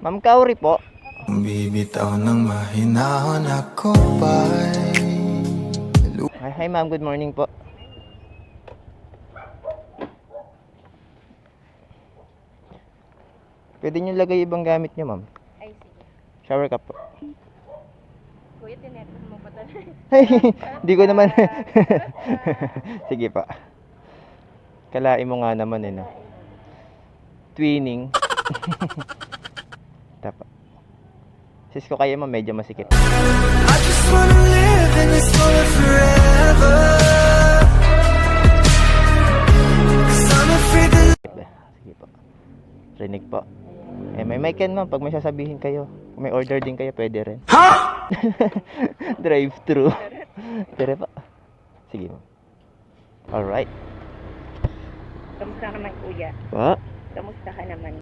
Ma'am Kauri po. Bibitaw ng mahinahon ako ba'y Hi ma'am, good morning po. Pwede nyo lagay ibang gamit nyo ma'am. Ay, sige. Shower cup po. Kuya, tinetas mo pa talaga. Hindi ko naman. Sige pa. Kalain mo nga naman no. Twinning. Tapa. Sis ko kayo ma'am, medyo masikip. I just wanna live in this moment forever. 'Cause I'm afraid that Sige po. Rinig po. May mic yan ma'am, pag may sasabihin kayo. Kung may order din kayo, pwede rin. Ha? Drive-thru. Tere po. Sige ma'am. Alright. Kamusta ka naman, kuya? Po. Kamusta ka naman?